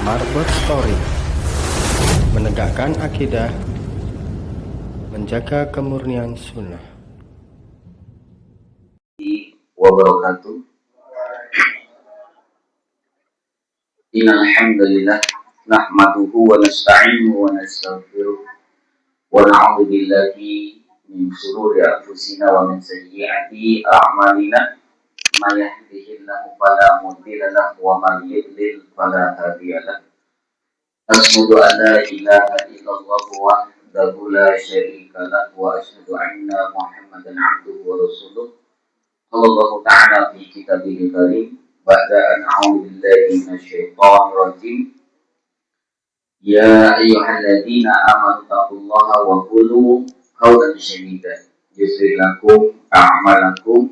Marbot Story, menegakkan akidah, menjaga kemurnian sunnah. Wabarakatuh. Innal hamdalillah nahmaduhu wa nasta'inuhu wa nastaghfiruh wa na'udzu billahi min shururi anfusina wa min sayyiati a'malina. May yahdihillahu fala mudilla lahu wa may yudlil fala hadiya lahu. Asyhadu an la ilaha illallah wahdahu la syarika lahu wa asyhadu anna Muhammadan 'abduhu wa rasuluh. Allah Ta'ala fi kitabihil karim ba'da an a'udzu billahi minasyaitonir rajim. Ya ayyuhalladzina amanu taqullaha wa qulu qawlan sadida yuslih lakum a'malakum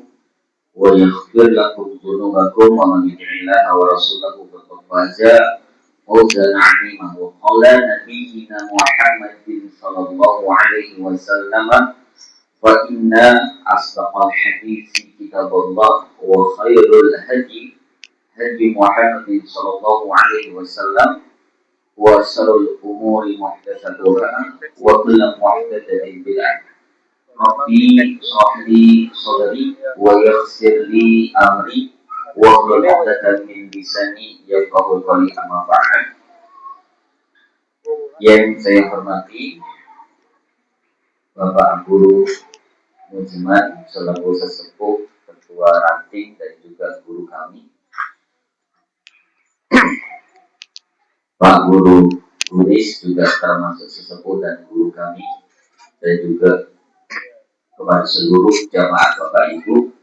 wa yaghfir lakum dzunubakum wa man yuti'illaha wa rasulahu faqad faza fawzan 'azima. Wa qala nabiyyuna Muhammadin sallallahu alaihi wasallam wa inna asdaqal haditsi kitabullah wa khairul hadi Muhammadin sallallahu alaihi wasallam wa syarrul umuri muhdatsatuha wa kullu muhdatsatin bid'ah. Rabbi shrah li sadri wa yassir li amri wa hlul 'uqdatam min lisani yafqahu qawli. Amma ba'd. Yang saya hormati Bapak Guru Mujiman selaku sesepuh, ketua ranting dan juga guru kami, Pak Guru Luis juga termasuk sesepuh dan guru kami, dan juga kepada seluruh jamaah Bapak Ibu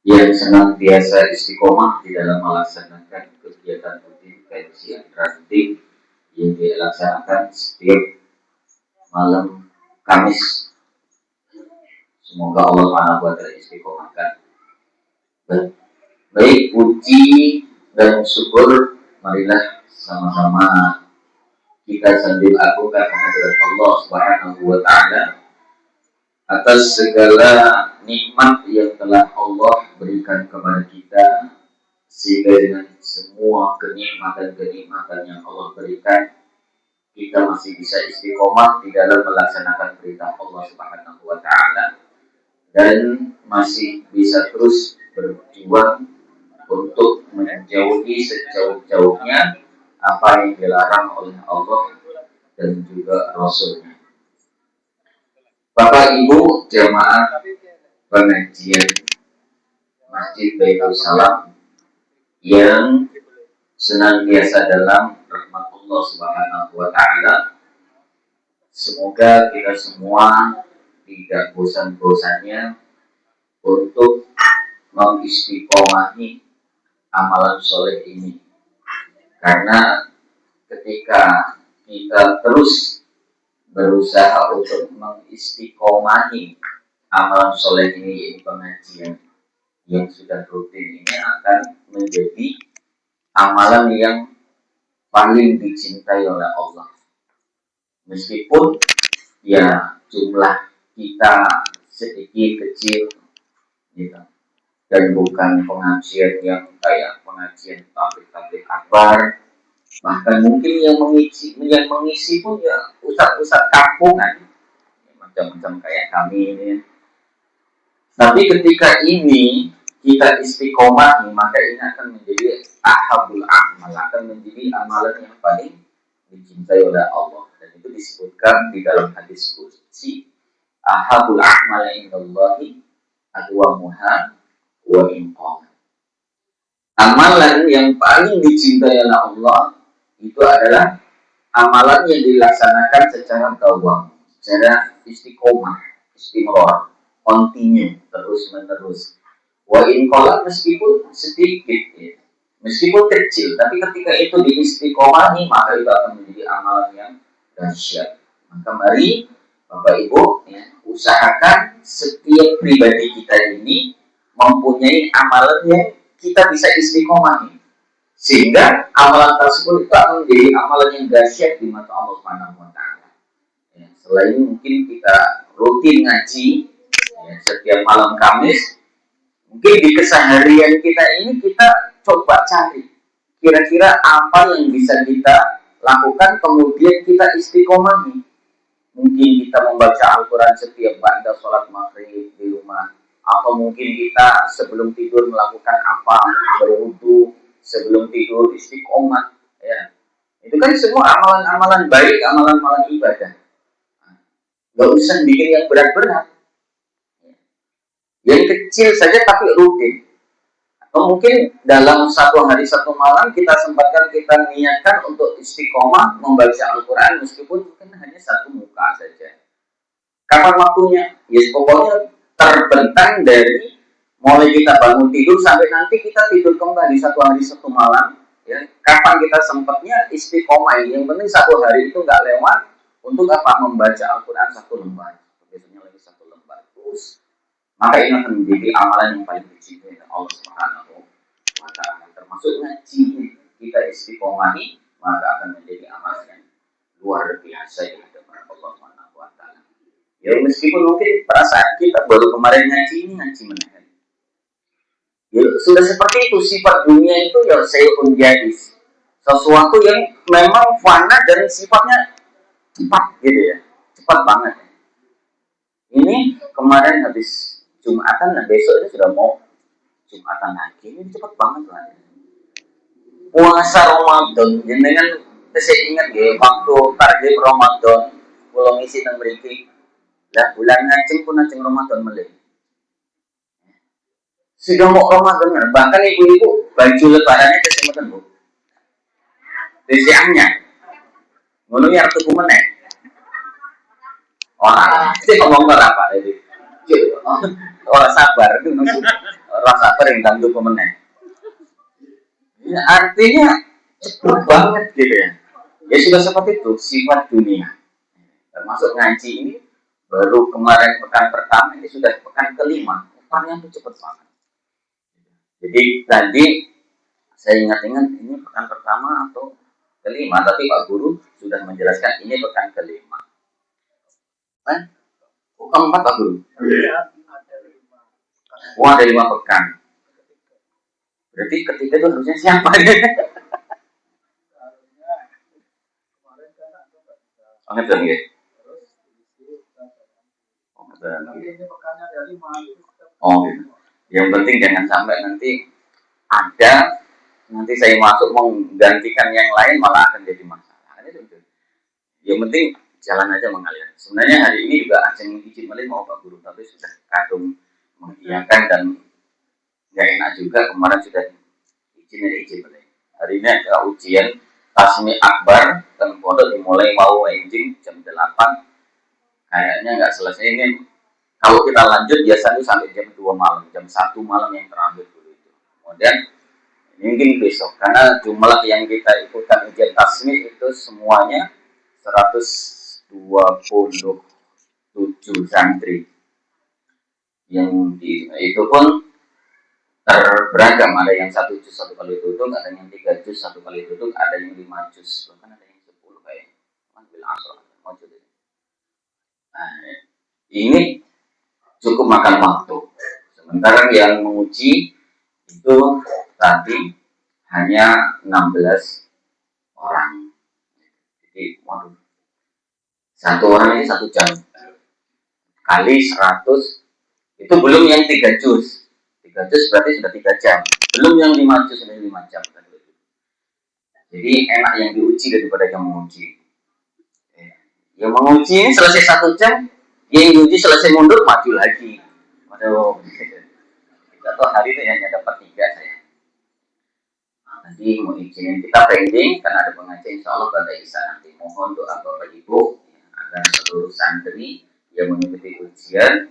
yang senantiasa istiqomah di dalam melaksanakan kegiatan rutin kajian ranting yang dilaksanakan setiap malam Kamis. Semoga Allah Subhanahu wa Ta'ala istiqomahkan. Baik, puji dan syukur marilah sama-sama kita sambil agungkan kehadirat Allah Subhanahu wa Ta'ala atas segala nikmat yang telah Allah berikan kepada kita, sehingga dengan semua kenikmatan-kenikmatan yang Allah berikan, kita masih bisa istiqomah di dalam melaksanakan perintah Allah Subhanahu wa Ta'ala dan masih bisa terus berjuang untuk menjauhi sejauh-jauhnya apa yang dilarang oleh Allah dan juga Rasulnya. Bapak Ibu jamaah pengajian Masjid Baitul Salam yang senantiasa dalam rahmat Allah Subhanahu wa Ta'ala, semoga kita semua tidak bosan-bosannya untuk mengistiqomahi amalan soleh ini, karena ketika kita terus berusaha untuk mengistiqomahi amalan soleh ini, yaitu pengajian yang sudah rutin ini, akan menjadi amalan yang paling dicintai oleh Allah. Meskipun ya jumlah kita sedikit kecil gitu, dan bukan pengajian yang kayak pengajian tabligh akbar, bahkan mungkin yang mengisi pun ya ustadz-ustadz kampungan macam-macam kayak kami ini. Tapi ketika ini kita istiqomah, maka ini akan menjadi ahabul amal, akan menjadi amalan yang paling dicintai oleh Allah. Dan itu disebutkan di dalam hadis qudsi, ahabul amal indallahi adwamuha wa inqam. Amalan yang paling dicintai oleh Allah itu adalah amalan yang dilaksanakan secara dawam, secara istiqomah, istimror, continue, terus menerus. Wa inqam, meskipun sedikit ya, meskipun kecil, tapi ketika itu diistiqomahi, maka itu akan menjadi amalan yang dahsyat. Maka mari Bapak Ibu ya, usahakan setiap pribadi kita ini mempunyai amalan yang kita bisa istiqomahi, sehingga amalan tersebut itu akan menjadi amalan yang dahsyat di mata Allah Subhanahu wa Ta'ala. Ya, selain mungkin kita rutin ngaji ya, setiap malam Kamis, mungkin di keseharian kita ini kita coba cari kira-kira apa yang bisa kita lakukan kemudian kita istiqomahi. Mungkin kita membaca Al-Quran setiap ba'da sholat maghrib di rumah, atau mungkin kita sebelum tidur melakukan apa, berwudu, sebelum tidur istiqomah, ya. Itu kan semua amalan-amalan baik, amalan-amalan ibadah. Gak usah bikin yang berat-berat, yang kecil saja tapi rutin. Atau mungkin dalam satu hari satu malam kita sempatkan, kita niatkan untuk istiqomah membaca Al-Quran meskipun mungkin hanya satu muka saja. Kapan waktunya? Ya pokoknya terbentang dari mulai kita bangun tidur sampai nanti kita tidur kembali satu hari satu malam. Ya, kapan kita sempatnya istiqomah? Yang penting satu hari itu nggak lewat untuk apa? Membaca Al-Quran satu lembar, biasanya lagi satu lembar terus. Maka ini akan menjadi amalan yang paling dicintai oleh Allah Subhanahu wa Ta'ala. Termasuk ngaji kita istiqomahi, maka akan menjadi amalan yang luar biasa di hadapan Allah Subhanahu wa Ta'ala. Ya meskipun mungkin perasaan kita baru kemarin ngaji menahan. Ya, sudah seperti itu, sifat dunia itu ya sayun jadis, sesuatu yang memang fana dan sifatnya cepat gitu ya, cepat banget. Ini kemarin habis Jumatan, dan besok itu sudah mau Jumatan lagi, ini cepat banget lah. Puasa Ramadan, jenengan saya ingat ya, waktu target Ramadan, kalau ngisi dan beriki, lah bulan ngaceng pun ngaceng Ramadan melih. Sudah mau Ramadan, bahkan ibu-ibu baju lebarannya kesemutan bu. Desiangnya, ngomongnya harus tuku meneh. Wah, sih ngomong apa tadi? Orang sabar itu orang sabar yang gantung pemenang. Ya, artinya cepat banget gitu ya. Ya sudah seperti itu sifat dunia. Termasuk ngaji ini baru kemarin pekan pertama, ini sudah pekan kelima. Pekannya itu cepat banget. Jadi tadi saya ingat-ingat ini pekan pertama atau kelima, tapi Pak Guru sudah menjelaskan ini pekan kelima. Keempat Pak Guru? Wah, ada 5 pekan. Berarti ketiga itu harusnya siapa? Oh, ngerti ya? Oh, gitu. Yang penting jangan sampai nanti ada, nanti saya masuk menggantikan yang lain malah akan jadi masalah. Yang penting jalan aja mengalir. Sebenarnya hari ini juga Aceng izin balik mau Pak Guru, tapi sudah kadung mengiyakan dan nggak enak juga, kemarin sudah izin balik. Hari ini ada ujian Tasmi Akbar dan pondok dimulai mau engine jam 8, kayaknya nggak selesai. Ini kalau kita lanjut biasanya sampai jam 2 malam, jam 1 malam yang terakhir dulu itu. Kemudian mungkin besok, karena jumlah yang kita ikutan ujian Tasmi itu semuanya 127 santri. Yang itu pun beragam, ada yang 1 juz 1 kali duduk, ada yang 3 juz 1 kali duduk, ada yang 5 juz, bahkan ada yang 10 kayak ambil asal. Nah, ini cukup makan waktu. Sementara yang menguji itu tadi hanya 16 orang. Jadi, waduh, satu orang ini 1 jam kali 100, itu belum yang 3 juz. 3 juz berarti sudah 3 jam. Belum yang 5 juz, sudah 5 jam. Jadi enak yang diuji daripada yang menguji. Yang menguji ini selesai 1 jam, yang diuji selesai mundur, maju lagi. Waduh, atau hari itu hanya dapat 3 saya. Nah, nanti mau izinin kita pending karena ada pengajian, insya Allah pada Isa nanti. Mohon doa Bapak Ibu agar seluruh santri yang mengikuti ujian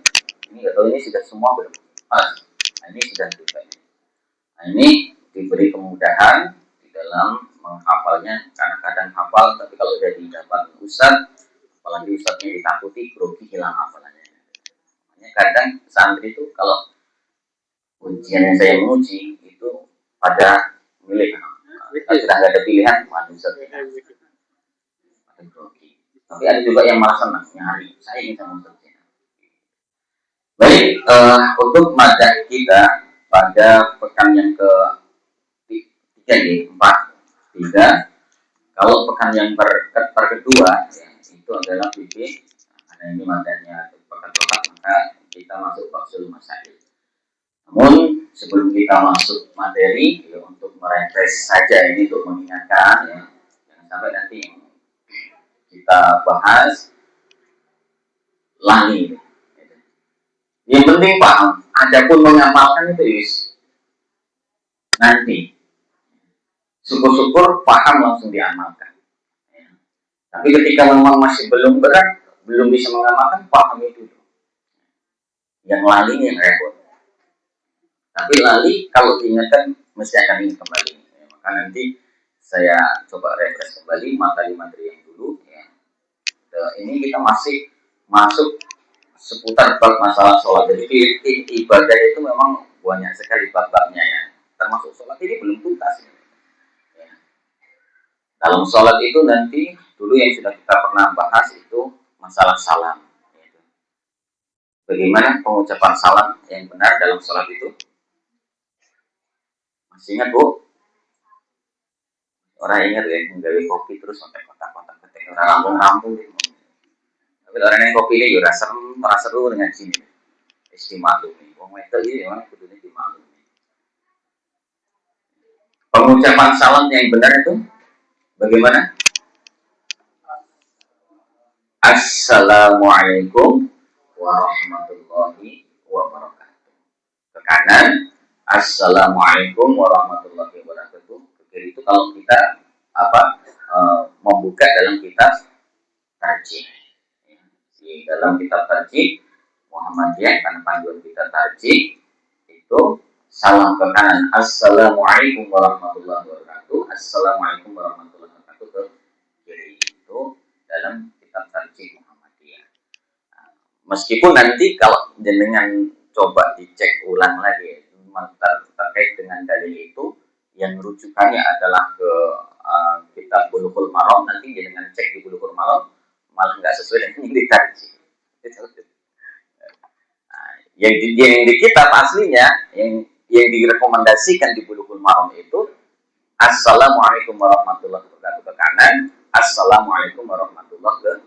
ini, atau ini sudah semua belum? Nah, ini sudah juga. Nah, ini diberi kemudahan di dalam menghafalnya, karena kadang hafal tapi kalau sudah didapat ustaz, apalagi ustaznya ditakuti, grogi, hilang hafalannya. Makanya kadang santri itu kalau ujian yang saya menguji itu pada milik, sudah nggak ada pilihan, ustaznya grogi. Tapi ada juga yang malah senang nyari, saya ingin sama ustaznya. Baik, untuk materi kita pada pekan yang ke Jadi 4, 3. Kalau pekan yang kedua ya, itu adalah fikih. Karena ini matanya pekan keempat, maka kita masuk faksul masail. Namun sebelum kita masuk materi ya, untuk merefresh saja ini untuk mengingatkan ya, jangan sampai nanti kita bahas lagi. Yang penting paham. Adapun mengamalkan itu nanti. Syukur-syukur paham langsung diamalkan. Ya. Tapi ketika memang masih belum berat, belum bisa mengamalkan, paham itu. Yang lali yang repot. Tapi lali kalau diingatkan mesti akan ingat kembali. Ya, maka nanti saya coba refresh kembali materi-materi yang dulu. Ya. Ini kita masih masuk seputar bab masalah sholat. Jadi ibadah itu memang banyak sekali bab-babnya ya. Termasuk sholat ini belum tuntas. Ya. Dalam sholat itu nanti dulu yang sudah kita pernah bahas itu masalah salam. Bagaimana pengucapan salam yang benar dalam sholat itu? Masih ingat Bu? Orang ingat ya, menggawe kopi terus sampai kotak-kotak ketik orang rampung gitu. Tapi orang yang kopi ini juga seru dengan sini. Istimaklumi. Wong itu ini memang kudunya dimaklumi. Pengucapan salam yang benar itu bagaimana? Assalamualaikum warahmatullahi wabarakatuh. Ke kanan, Assalamualaikum warahmatullahi wabarakatuh. Ke kiri itu kalau kita membuka dalam kitab tarjih. Di dalam kitab tarjih Muhammadiyah, karena panduan kita tarjih itu salam ke kanan, Assalamualaikum warahmatullahi wabarakatuh. Assalamualaikum warahmatullahi wabarakatuh. Ke kiri itu dalam kitab tarjih Muhammadiyah. Meskipun nanti kalau jenengan coba dicek ulang lagi terkait dengan dalil itu, yang rujukannya adalah ke kitab Bulughul Maram, nanti jenengan cek di Bulughul Maram malah nggak sesuai dengan yang ditarjih. Yang di kitab aslinya yang direkomendasikan di Bulughul Maram itu Assalamualaikum warahmatullahi wabarakatuh ke kanan, Assalamualaikum warahmatullahi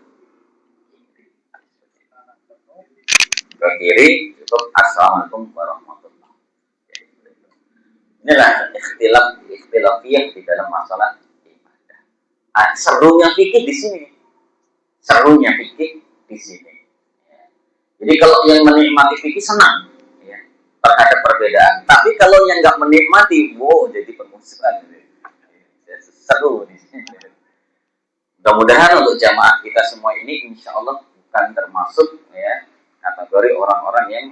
ke kiri itu Assalamualaikum warahmatullahi. Inilah ikhtilafiyah di dalam masalah ibadah. Serunya fikih di sini. Serunya fikih di sini. Jadi kalau yang menikmati fikih senang ya, terhadap perbedaan. Tapi kalau yang nggak menikmati, jadi permusuhan. Seru di sini. Mudah-mudahan untuk jamaah kita semua ini insya Allah bukan termasuk ya kategori orang-orang yang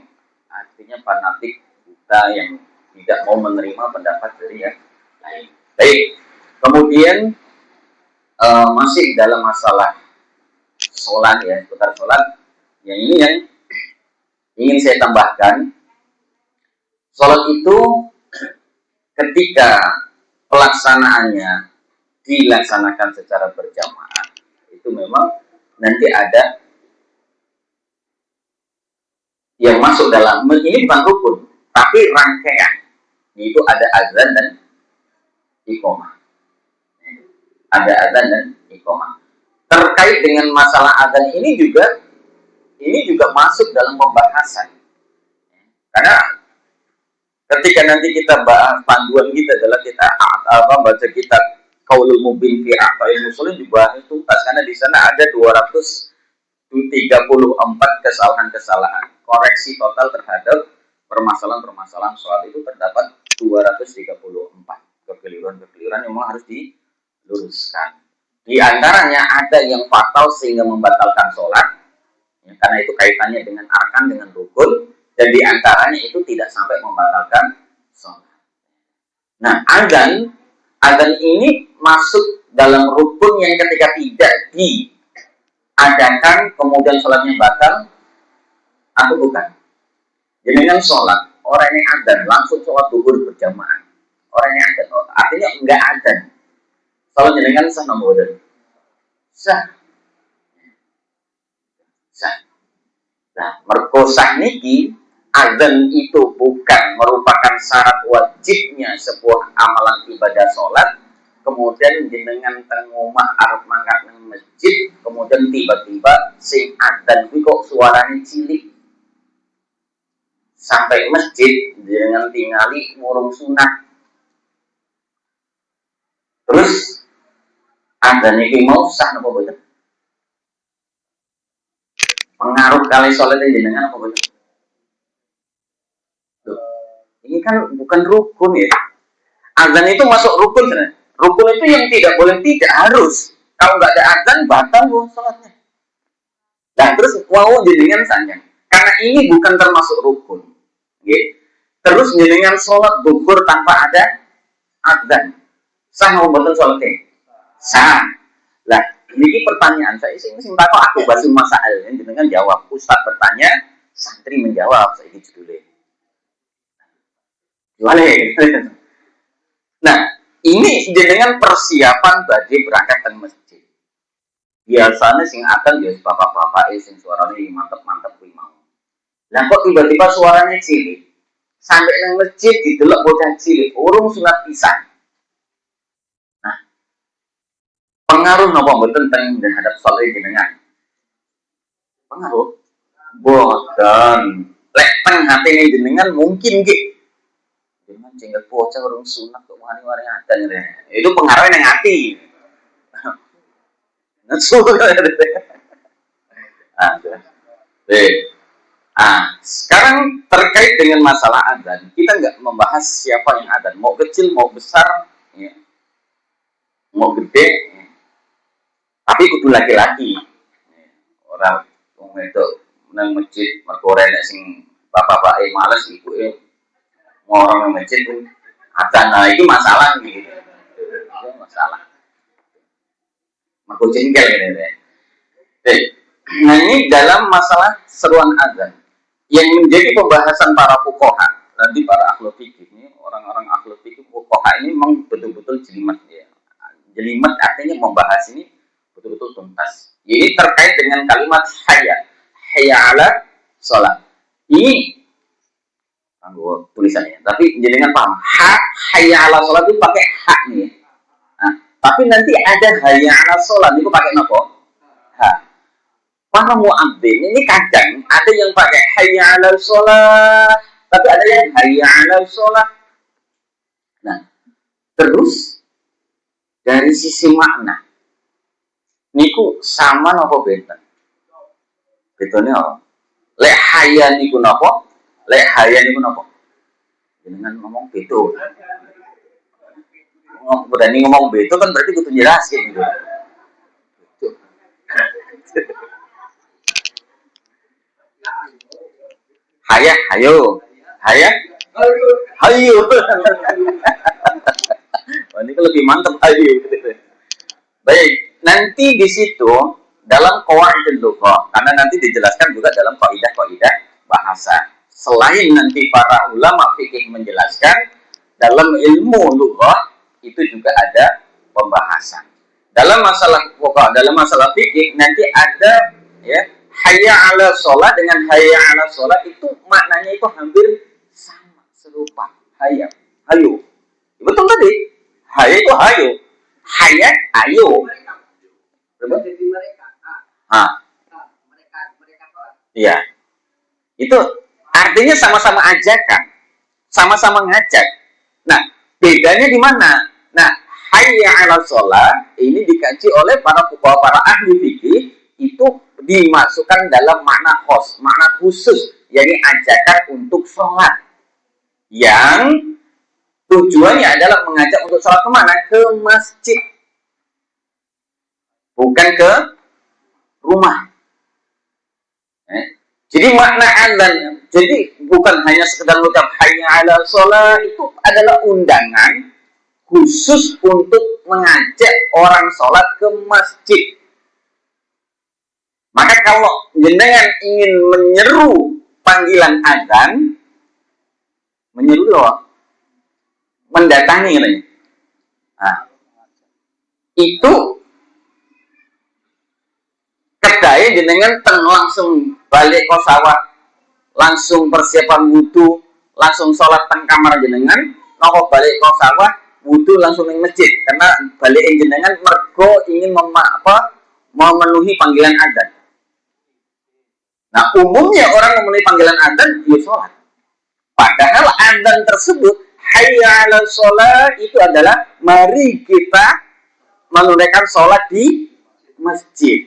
artinya fanatik buta yang tidak mau menerima pendapat dari yang lain. Baik, kemudian masih dalam masalah sholat ya, seputar sholat. Yang ini yang ingin saya tambahkan, sholat itu ketika pelaksanaannya dilaksanakan secara berjamaah itu memang nanti ada yang masuk dalam, ini bukan rukun tapi rangkaian, yaitu ada azan dan iqamah. Ada azan dan iqamah. Terkait dengan masalah azan ini juga masuk dalam pembahasan. Karena ketika nanti kita bahas, panduan kita adalah kita baca kitab Qaulul Mubin fi Aqaidil Muslim dibahas tuntas, karena di sana ada 234 kesalahan-kesalahan. Koreksi total terhadap permasalahan-permasalahan sholat itu terdapat 234 kekeliruan-kekeliruan yang memang harus diluruskan. Di antaranya ada yang fatal sehingga membatalkan sholat, ya, karena itu kaitannya dengan arkan, dengan rukun, dan di antaranya itu tidak sampai membatalkan sholat. Nah, azan ini masuk dalam rukun yang ketika tidak diadakan kemudian sholatnya batal atau bukan. Jadi dengan sholat, orang yang azan langsung sholat zuhur berjamaah. Orang yang azan, artinya enggak azan, sholat jenengan sah nomor sah. Nah, mergo sah niki azan itu bukan merupakan syarat wajibnya sebuah amalan ibadah sholat, kemudian jenengan teng omah arep mangkat nang masjid, kemudian tiba-tiba sing azan kuwi kok suaranya cilik. Sampai masjid jenengan tingali ngurung sunat. Terus azan iki mau sah napa boten? Pengaruh kali sholat jenengan apa boten? Ini kan bukan rukun ya. Azan itu masuk rukun sebenarnya. Rukun itu yang tidak boleh tidak harus. Kalau nggak ada azan batal sholatnya. Dan terus mau jenengan saja. Karena ini bukan termasuk rukun. Okay. Terus jenengan sholat duhur tanpa ada azan. Sah mau betul sholatnya? Sah. Lah, ini pertanyaan saya sing takok aku basu masail jenengan jawab. Ustaz bertanya, santri menjawab. Saya judulnya. Nah, ini jenengan persiapan bagi berangkat ke masjid. Biasanya sing akan ya bapak-bapak sing suaranya mantep-mantep kuwi mau. Lah kok tiba-tiba suaranya cilik. Sampai nang masjid didelok bocah cilik, urung sunat pisan. Nah, pengaruh napa mboten teng terhadap salat jenengan? Pengaruh? Boten. Lek teng hatine jenengan mungkin nggih. Jangan jengkel bocah orang sunat kok wani-wani adan ya. Itu pengaruhnya yang hati. Sekarang terkait dengan masalah adzan, kita nggak membahas siapa yang adzan, mau kecil mau besar, ya. Mau gede, ya. Tapi kudu laki-laki. Orang itu nang masjid mergo renek sing bapak-bapak males ibuke orang yang masjid pun adzan, nah itu masalah gitu. Itu masalah. Mergo jengkel gitu ya. Nah ini dalam masalah seruan adzan yang menjadi pembahasan para fuqaha, nanti para ahli fikih ini, orang-orang ahli fikih fuqaha ini memang betul-betul jelimet ya. Jelimet artinya membahas ini betul-betul tuntas. Ini terkait dengan kalimat hayya ala sholat. Ini tulisannya, tapi jenengan paham hayya ala sholat itu pakai hak nih. Nah, tapi nanti ada hayya ala sholat itu pakai nopo ha. Para muadzin ini kadang ada yang pakai hayya ala sholat, tapi ada yang hayya ala sholat. Nah, terus dari sisi makna niku sama nopo beda? Bedanya apa? Lek hayya niku nopo? Lek hayya niku nopo? Dengan ngomong beto. Berani ngomong beto kan berarti kudu jelasin gitu. Hayya, hayo. Hayya? Hayo. Oh, ini lebih mantap hayo. Baik, nanti di situ dalam qawaidul lughah, karena nanti dijelaskan juga dalam kaidah-kaidah bahasa. Selain nanti para ulama fikih menjelaskan, dalam ilmu lughah itu juga ada pembahasan. Dalam masalah lughah, dalam masalah fikih nanti ada ya hayya ala sholat dengan hayya ala sholat itu maknanya itu hampir sama, serupa. Hayya, hayo. Betul tadi? Hayya itu hayo. Hayya, ayo. Jadi mereka. Iya. Itu artinya sama-sama ajakan, sama-sama ngajak. Nah, bedanya di mana? Nah, hayya 'alal shalah ini dikaji oleh para fuqaha, para ahli fikih itu dimasukkan dalam makna khos, makna khusus, yakni ajakan untuk sholat yang tujuannya adalah mengajak untuk sholat kemana? Ke masjid, bukan ke rumah. Jadi makna adzan, jadi bukan hanya sekedar mengucap hayya 'alal shalah, itu adalah undangan khusus untuk mengajak orang sholat ke masjid. Maka kalau jenengan ingin menyeru panggilan adzan, menyeru loh, mendatangi katanya. Nah, itu kedai jenengan langsung balik ke sawah, langsung persiapan wudhu, langsung sholat teng kamar jenengan, nopo balik ke sawah, wudhu langsung ning masjid, karena balik jenengan mergo ingin memenuhi panggilan adzan. Nah, umumnya orang memenuhi panggilan adzan, dia sholat. Padahal adzan tersebut, hayya 'alal sholat, itu adalah mari kita menunaikan sholat di masjid.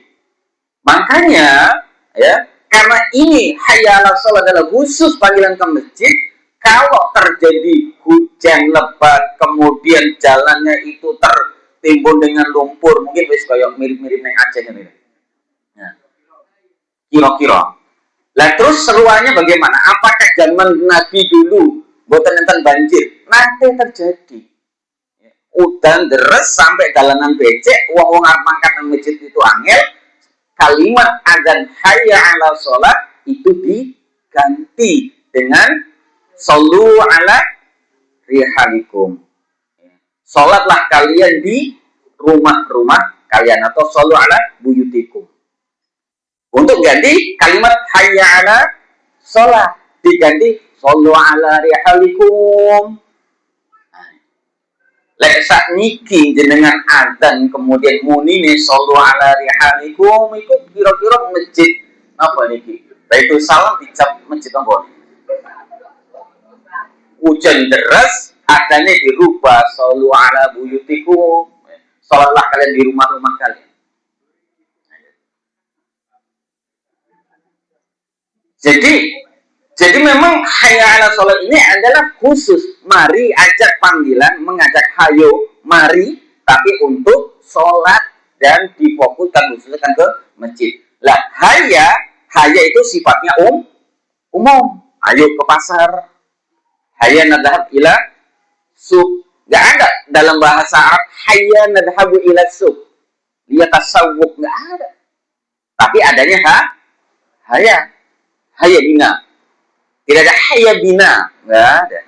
Makanya, ya, karena ini hayya 'alal sholat adalah khusus panggilan ke masjid, kalau terjadi hujan lebat, kemudian jalannya itu tertimbun dengan lumpur, mungkin wis kayak mirip-mirip neng Aceh ini. Nah, kira-kira. Lah terus seruannya bagaimana? Apakah zaman Nabi dulu boten enten banjir? Nanti terjadi. Udan deres sampai dalanan becek, wong-wong arep mangkat nang masjid itu angel, kalimat adzan hayya 'alal sholat itu diganti dengan shollu 'ala rihalikum. Sholatlah kalian di rumah-rumah kalian, atau shollu 'ala buyutikum. Untuk ganti kalimat hayya 'ala sholat diganti shollu 'ala rihalikum. Lek sak niki jenengan adzan kemudian munine shollu 'ala rihalikum, iku kira-kira masjid apa niki? Baitul Salam dicap masjid apa? Hujan deras, adanya dirubah shollu 'ala buyutikum. Sholatlah kalian di rumah-rumah kalian. Jadi memang hayya 'ala sholat ini adalah khusus mari ajak panggilan, mengajak hayo mari, tapi untuk sholat dan difokuskan khususkan ke masjid. Lah hayya itu sifatnya umum. Ayo ke pasar. Hayya nadhab ila suq. Enggak ada dalam bahasa Arab hayya nadhabu ila suq. Dia tasawuf, enggak ada. Tapi adanya hayya bina. Tidak ada hayya bina, enggak ada.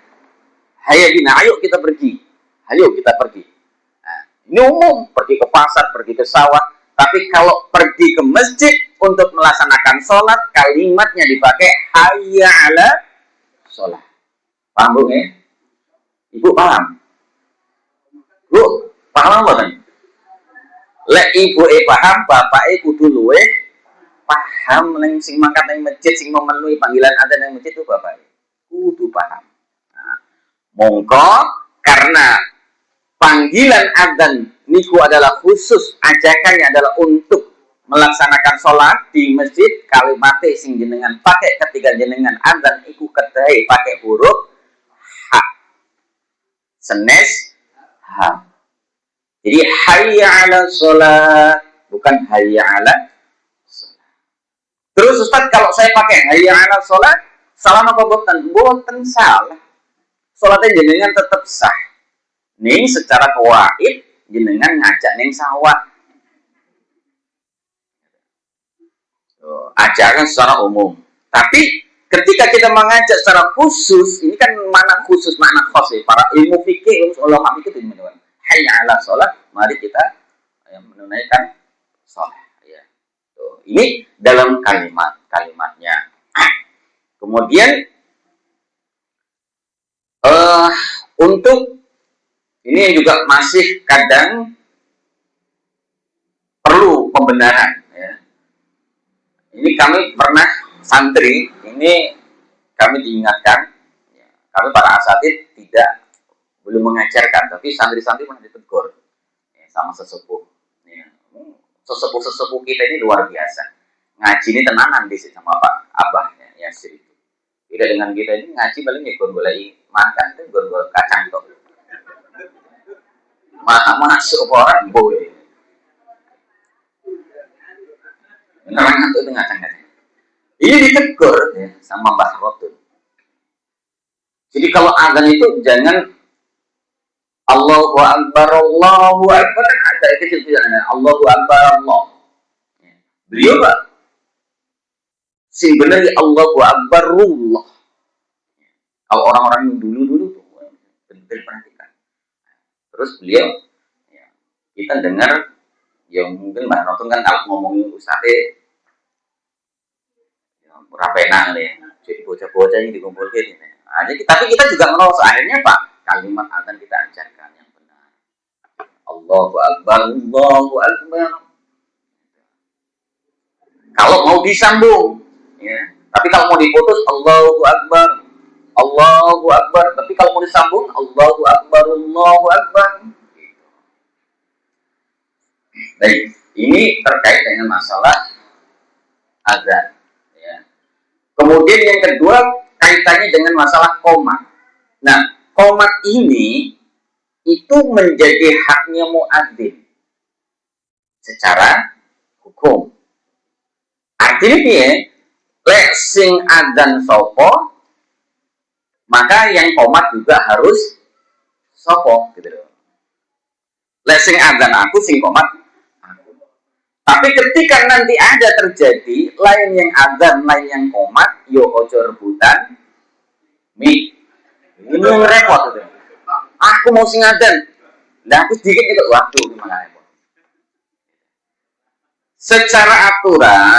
Hayya bina, ayo kita pergi. Nah, ini umum, pergi ke pasar, pergi ke sawah. Tapi kalau pergi ke masjid untuk melaksanakan sholat, kalimatnya dipakai hayya 'ala sholat. Paham, Bu? Ibu paham? Bu, paham apa? Lek ibu paham, bapak kudu luwe paham neng sing mangkat neng masjid, sing memenuhi panggilan adzan neng masjid itu bapak kudu paham. Nah, mongko karena panggilan adzan niku adalah khusus, ajakannya adalah untuk melaksanakan sholat di masjid, kalimatnya sing jenengan pakai ketika jenengan adzan iku kedai pakai huruf ha, senes ha. Jadi hayya 'ala sholat, bukan hayya 'ala. Terus Ustaz, kalau saya pakai hayya 'ala sholat, salah apa boten? Boten salah. Sholatnya jenengan tetap sah. Ning secara kawaid jenengan ngajak ning sawah. Ajakan secara umum. Tapi ketika kita mengajak secara khusus, ini kan mana khusus, makna khos ya. Para ilmu fikih, ilmu ulama fikih itu teman-teman. Hayya 'ala sholat, mari kita menunaikan sholat. Ini dalam kalimatnya. Kemudian untuk ini juga masih kadang perlu pembenaran. Ya. Ini kami pernah santri, ini kami diingatkan, ya, kami para asatid belum mengajarkan, tapi santri-santri pernah ditegur ya, sama sesepuh. Ya. Sesepuh kita ini luar biasa. Ngaji ini tenanan di sama Pak Abahnya Yasir itu. Beda dengan kita ini ngaji paling ya gon-golai makan itu gon-gol kacang tok. Masuk orang boleh. Beneran itu ngacang-ngacang. Ini ditegur ya, sama Mbah Rotun. Jadi kalau adzan itu jangan Allahu Akbar, Allahu Akbar, kan ada kecil-kecilan. Allahu Akbar, Allah. Beliau Pak, sing bener Allahu Akbarullah. Kalau orang-orang yang dulu tuh betul perhatikan. Terus beliau, ya, kita dengar, ya mungkin Mbak Notun kan kalau ngomongin ustadz, ya, rapenang deh. Jadi bocah-bocah yang dikumpulkan ini. Nah, tapi kita juga merasa akhirnya Pak, kalimat adzan kita ajarkan yang benar. Allahu Akbar, Allahu Akbar. Kalau mau disambung, ya. Tapi kalau mau diputus, Allahu Akbar, Allahu Akbar. Tapi kalau mau disambung, Allahu Akbar, Allahu Akbar. Baik, ini terkait dengan masalah adzan. Ya. Kemudian yang kedua kaitannya dengan masalah qomat. Nah, qomat ini itu menjadi haknya muadzin secara hukum. Artinya piye? Lek sing adzan sapa, maka yang qomat juga harus sapa gitu loh. Lek sing adzan aku, sing qomat aku. Tapi ketika nanti ada terjadi lain yang adzan, lain yang qomat, yo ojo rebutan. Ini yang repot gitu. Aku mau sing adzan. Lah aku sedikit juga waktu gimana repot. Secara aturan